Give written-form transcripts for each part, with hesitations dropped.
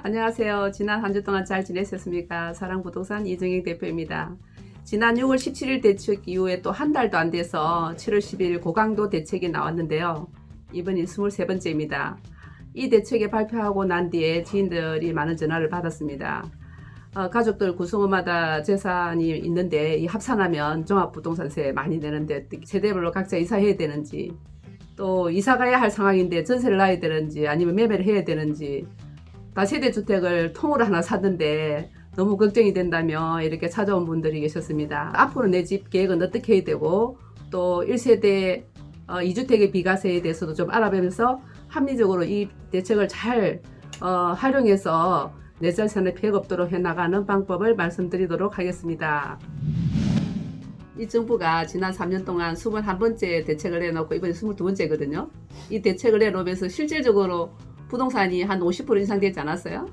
안녕하세요. 지난 한 주 동안 잘 지내셨습니까? 사랑부동산 이정익 대표입니다. 지난 6월 17일 대책 이후에 또 한 달도 안 돼서 7월 10일 고강도 대책이 나왔는데요. 이번이 23번째입니다. 이 대책에 발표하고 난 뒤에 지인들이 많은 전화를 받았습니다. 가족들 구성원마다 재산이 있는데 이 합산하면 종합부동산세 많이 내는데 세대별로 각자 이사해야 되는지, 또 이사 가야 할 상황인데 전세를 놔야 되는지 아니면 매매를 해야 되는지, 다세대 주택을 통으로 하나 샀는데 너무 걱정이 된다며 이렇게 찾아온 분들이 계셨습니다. 앞으로 내 집 계획은 어떻게 해야 되고, 또 1세대 2주택의 비과세에 대해서도 좀 알아보면서 합리적으로 이 대책을 잘 활용해서 내 자산에 피해가 없도록 해나가는 방법을 말씀드리도록 하겠습니다. 이 정부가 지난 3년 동안 21번째 대책을 해놓고 이번에 22번째거든요. 이 대책을 해놓으면서 실질적으로 부동산이 한 50% 인상되지 않았어요?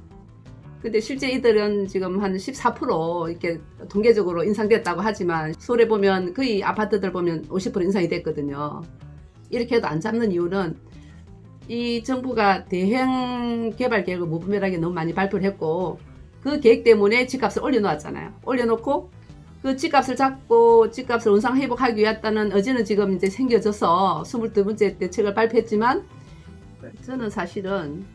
근데 실제 이들은 지금 한 14% 이렇게 통계적으로 인상됐다고 하지만 서울에 보면 거의 아파트들 보면 50% 인상이 됐거든요. 이렇게 해도 안 잡는 이유는 이 정부가 대형 개발 계획을 무분별하게 너무 많이 발표를 했고, 그 계획 때문에 집값을 올려놓았잖아요. 올려놓고 그 집값을 잡고 집값을 원상 회복하기 위했다는 의지는 지금 이제 생겨져서 22번째 대책을 발표했지만, 저는 사실은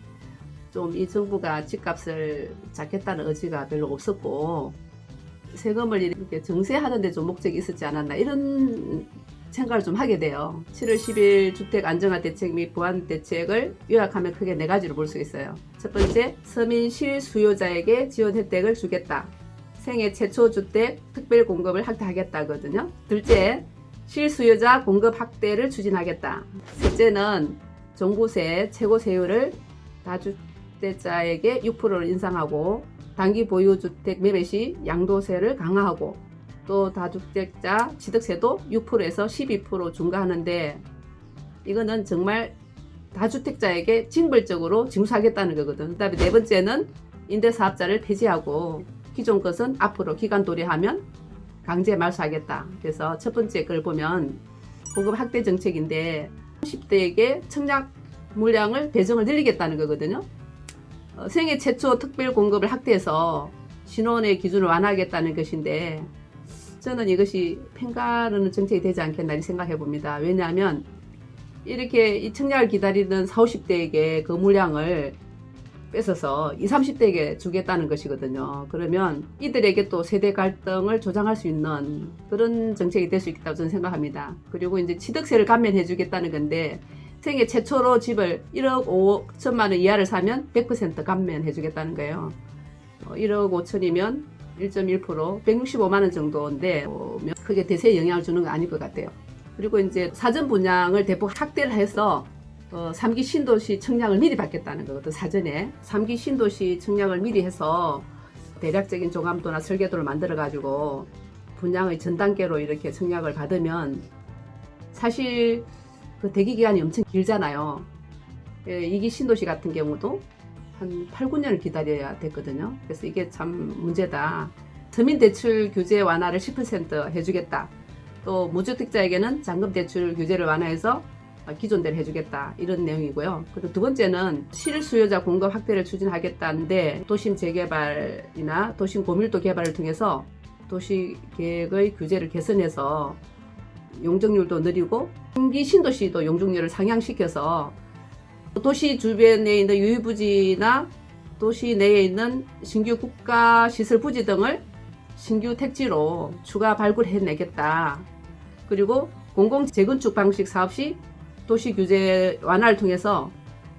좀 이 정부가 집값을 잡겠다는 의지가 별로 없었고, 세금을 이렇게 정세하는데 좀 목적이 있었지 않았나 이런 생각을 좀 하게 돼요. 7월 10일 주택 안정화 대책 및 보완 대책을 요약하면 크게 네 가지로 볼 수 있어요. 첫 번째, 서민 실수요자에게 지원 혜택을 주겠다. 생애 최초 주택 특별 공급을 확대하겠다거든요. 둘째, 실수요자 공급 확대를 추진하겠다. 셋째는 종부세 최고 세율을 다주택자에게 6%를 인상하고, 단기 보유 주택 매매 시 양도세를 강화하고, 또 다주택자 취득세도 6%에서 12% 중과하는데, 이거는 정말 다주택자에게 징벌적으로 징수하겠다는 거거든. 그 다음에 네 번째는 임대사업자를 폐지하고 기존 것은 앞으로 기간 도래하면 강제 말소하겠다. 그래서 첫 번째 걸 보면 공급 확대 정책인데 30대에게 청약 물량을 배정을 늘리겠다는 거거든요. 생애 최초 특별 공급을 확대해서 신혼의 기준을 완화하겠다는 것인데, 저는 이것이 편가르는 정책이 되지 않겠나 생각해 봅니다. 왜냐하면 이렇게 이 청약을 기다리던 40, 50대에게 그 물량을 뺏어서 20, 30대에게 주겠다는 것이거든요. 그러면 이들에게 또 세대 갈등을 조장할 수 있는 그런 정책이 될 수 있다고 저는 생각합니다. 그리고 이제 취득세를 감면해 주겠다는 건데, 생애 최초로 집을 1억 5천만 원 이하를 사면 100% 감면해 주겠다는 거예요. 1억 5천이면 1.1%, 165만 원 정도인데 크게 대세에 영향을 주는 건 아닐 것 같아요. 그리고 이제 사전 분양을 대폭 확대를 해서 3기 신도시 청약을 미리 받겠다는 거거든. 사전에 3기 신도시 청약을 미리 해서 대략적인 조감도나 설계도를 만들어 가지고 분양의 전 단계로 이렇게 청약을 받으면, 사실 그 대기 기간이 엄청 길잖아요. 2기 신도시 같은 경우도 한 8, 9년을 기다려야 됐거든요. 그래서 이게 참 문제다. 서민대출 규제 완화를 10% 해주겠다. 또 무주택자에게는 잔금대출 규제를 완화해서 기존대로 해주겠다. 이런 내용이고요. 그리고 두 번째는 실수요자 공급 확대를 추진하겠다는데, 도심 재개발이나 도심 고밀도 개발을 통해서 도시계획의 규제를 개선해서 용적률도 느리고 신기 신도시도 용적률을 상향시켜서 도시 주변에 있는 유휴부지나 도시 내에 있는 신규 국가시설 부지 등을 신규 택지로 추가 발굴해내겠다. 그리고 공공 재건축 방식 사업 시 도시 규제 완화를 통해서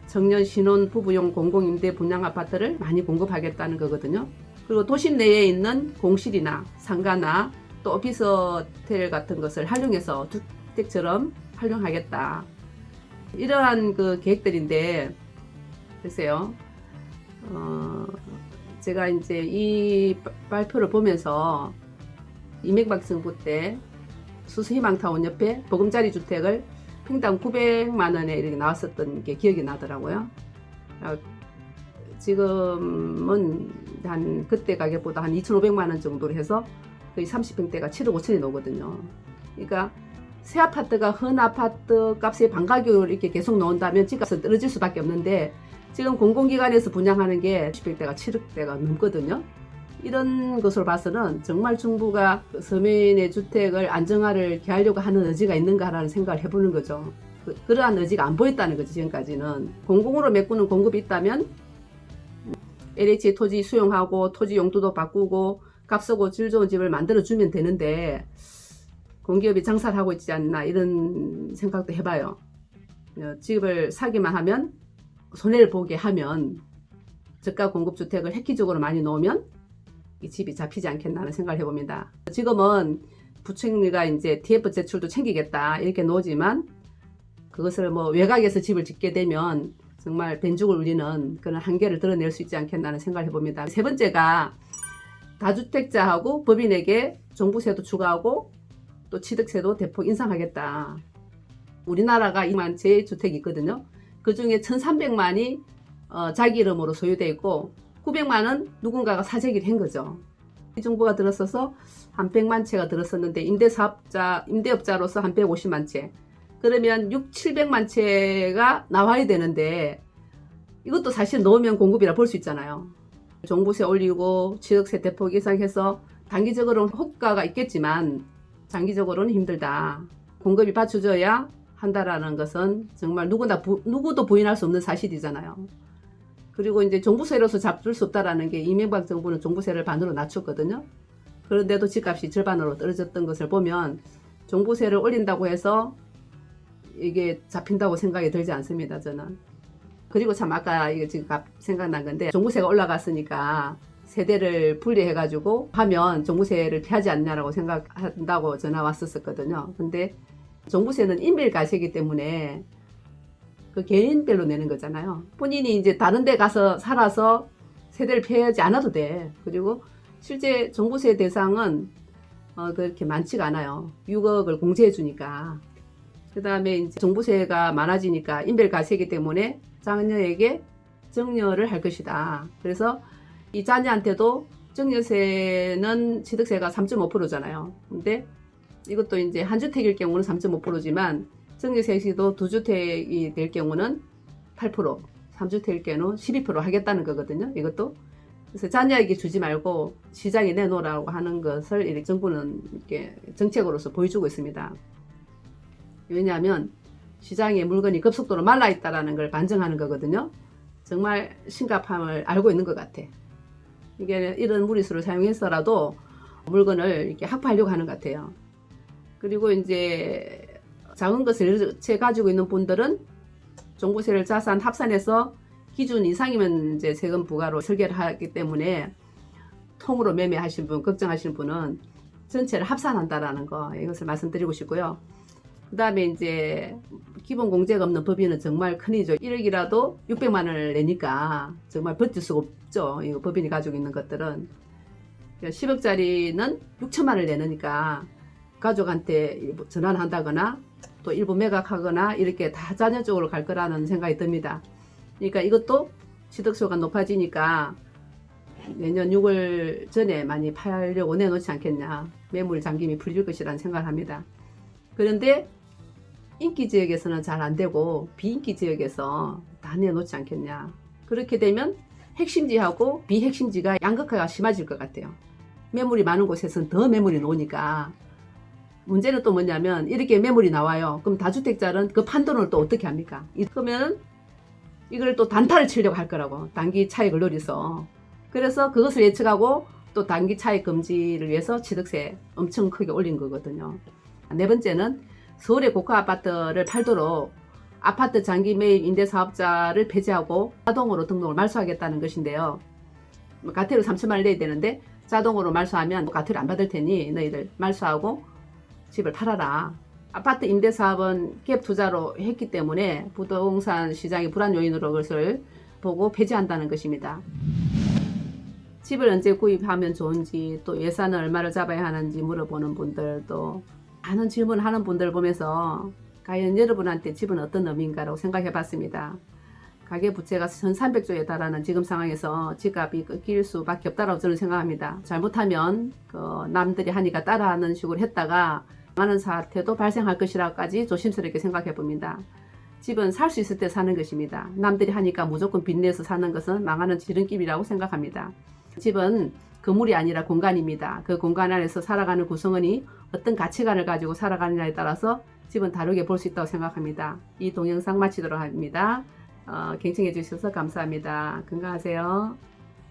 청년 신혼 부부용 공공임대 분양 아파트를 많이 공급하겠다는 거거든요. 그리고 도심 내에 있는 공실이나 상가나 또 오피스 호텔 같은 것을 활용해서 주택처럼 활용하겠다. 이러한 그 계획들인데, 글쎄요, 제가 이제 이 발표를 보면서 이명박 정부 때 수수희망타운 옆에 보금자리 주택을 평당 900만 원에 이렇게 나왔었던 게 기억이 나더라고요. 지금은 한 그때 가격보다 한 2,500만 원 정도로 해서 거의 30평대가 7억 5천이 나오거든요. 그러니까 새 아파트가 헌 아파트 값의 반가격으로 이렇게 계속 나온다면 집값은 떨어질 수밖에 없는데, 지금 공공기관에서 분양하는 게 10대가 7억대가 넘거든요. 이런 것으로 봐서는 정말 정부가 서민의 주택을 안정화를 하려고 하는 의지가 있는가라는 생각을 해보는 거죠. 그러한 의지가 안 보였다는 거죠. 지금까지는 공공으로 메꾸는 공급이 있다면 LH 토지 수용하고 토지 용도도 바꾸고 값싸고 질 좋은 집을 만들어주면 되는데 공기업이 장사를 하고 있지 않나 이런 생각도 해봐요. 집을 사기만 하면 손해를 보게 하면 저가 공급주택을 획기적으로 많이 놓으면 이 집이 잡히지 않겠나 하는 생각을 해봅니다. 지금은 부총리가 이제 TF 제출도 챙기겠다 이렇게 놓지만 그것을 뭐 외곽에서 집을 짓게 되면 정말 벤죽을 울리는 그런 한계를 드러낼 수 있지 않겠나 하는 생각을 해봅니다. 세 번째가 다주택자하고 법인에게 종부세도 추가하고 또 취득세도 대폭 인상하겠다. 우리나라가 2만 재주택이 있거든요. 그 중에 1,300만이 자기 이름으로 소유되어 있고 900만은 누군가가 사재기를 한 거죠. 이 정부가 들었어서 한 100만 채가 들었었는데 임대업자로서 한 150만 채. 그러면 700만 채가 나와야 되는데 이것도 사실 넣으면 공급이라 볼 수 있잖아요. 종부세 올리고 취득세 대폭 인상해서 단기적으로는 효과가 있겠지만 장기적으로는 힘들다. 공급이 받쳐줘야 한다라는 것은 정말 누구도 부인할 수 없는 사실이잖아요. 그리고 이제 종부세로서 잡을 수 없다라는 게 이명박 정부는 종부세를 반으로 낮췄거든요. 그런데도 집값이 절반으로 떨어졌던 것을 보면 종부세를 올린다고 해서 이게 잡힌다고 생각이 들지 않습니다, 저는. 그리고 참 아까 이게 지금 생각난 건데 종부세가 올라갔으니까 세대를 분리해가지고 하면 종부세를 피하지 않냐라고 생각한다고 전화 왔었거든요. 근데 종부세는 인별과세이기 때문에 그 개인별로 내는 거잖아요. 본인이 이제 다른 데 가서 살아서 세대를 피하지 않아도 돼. 그리고 실제 종부세 대상은 그렇게 많지가 않아요. 6억을 공제해 주니까. 그 다음에 이제 종부세가 많아지니까 인별과세이기 때문에 자녀에게 증여를 할 것이다. 그래서 이 자녀한테도 증여세는 취득세가 3.5%잖아요. 근데 이것도 이제 한 주택일 경우는 3.5%지만 증여세도 두 주택이 될 경우는 8%, 3주택일 경우는 12% 하겠다는 거거든요. 이것도. 그래서 자녀에게 주지 말고 시장에 내놓으라고 하는 것을 이렇게 정부는 이렇게 정책으로서 보여주고 있습니다. 왜냐하면 시장에 물건이 급속도로 말라 있다라는 걸 반증하는 거거든요. 정말 심각함을 알고 있는 것 같아. 이게 이런 무리수를 사용해서라도 물건을 이렇게 확보하려고 하는 것 같아요. 그리고 이제 작은 것을 채 가지고 있는 분들은 종부세를 자산 합산해서 기준 이상이면 이제 세금 부과로 설계를 하기 때문에 통으로 매매하신 분, 걱정하시는 분은 전체를 합산한다라는 거 이것을 말씀드리고 싶고요. 그 다음에 이제 기본 공제가 없는 법인은 정말 큰일이죠. 1억이라도 600만 원을 내니까 정말 버틸 수가 없죠. 이거 법인이 가지고 있는 것들은 10억짜리는 6천만 원을 내니까 가족한테 전환을 한다거나 또 일부 매각하거나 이렇게 다 자녀 쪽으로 갈 거라는 생각이 듭니다. 그러니까 이것도 취득세가 높아지니까 내년 6월 전에 많이 팔려고 내놓지 않겠냐. 매물 잠김이 풀릴 것이라는 생각을 합니다. 그런데 인기 지역에서는 잘 안 되고 비인기 지역에서 다 내놓지 않겠냐. 그렇게 되면 핵심지하고 비핵심지가 양극화가 심해질 것 같아요. 매물이 많은 곳에서는 더 매물이 나오니까 문제는 또 뭐냐면 이렇게 매물이 나와요. 그럼 다주택자는 그 판돈을 또 어떻게 합니까? 그러면 이걸 또 단타를 치려고 할 거라고. 단기 차익을 노려서. 그래서 그것을 예측하고 또 단기 차익 금지를 위해서 취득세 엄청 크게 올린 거거든요. 네 번째는 서울의 고가 아파트를 팔도록 아파트 장기 매입 임대사업자를 폐지하고 자동으로 등록을 말소하겠다는 것인데요. 가태료 3천만 원 내야 되는데 자동으로 말소하면 가태료 안 받을 테니 너희들 말소하고 집을 팔아라. 아파트 임대사업은 갭 투자로 했기 때문에 부동산 시장의 불안 요인으로 그것을 보고 폐지한다는 것입니다. 집을 언제 구입하면 좋은지 또 예산을 얼마를 잡아야 하는지 물어보는 분들 또 많은 질문하는 분들 보면서 과연 여러분한테 집은 어떤 의미인가라고 생각해 봤습니다. 가계부채가 1300조에 달하는 지금 상황에서 집값이 꺾일 수밖에 없다고 저는 생각합니다. 잘못하면 남들이 하니까 따라하는 식으로 했다가 많은 사태도 발생할 것이라고까지 조심스럽게 생각해 봅니다. 집은 살 수 있을 때 사는 것입니다. 남들이 하니까 무조건 빚내서 사는 것은 망하는 지름길이라고 생각합니다. 집은 건물이 아니라 공간입니다. 그 공간 안에서 살아가는 구성원이 어떤 가치관을 가지고 살아가느냐에 따라서 집은 다르게 볼 수 있다고 생각합니다. 이 동영상 마치도록 합니다. 경청해 주셔서 감사합니다. 건강하세요.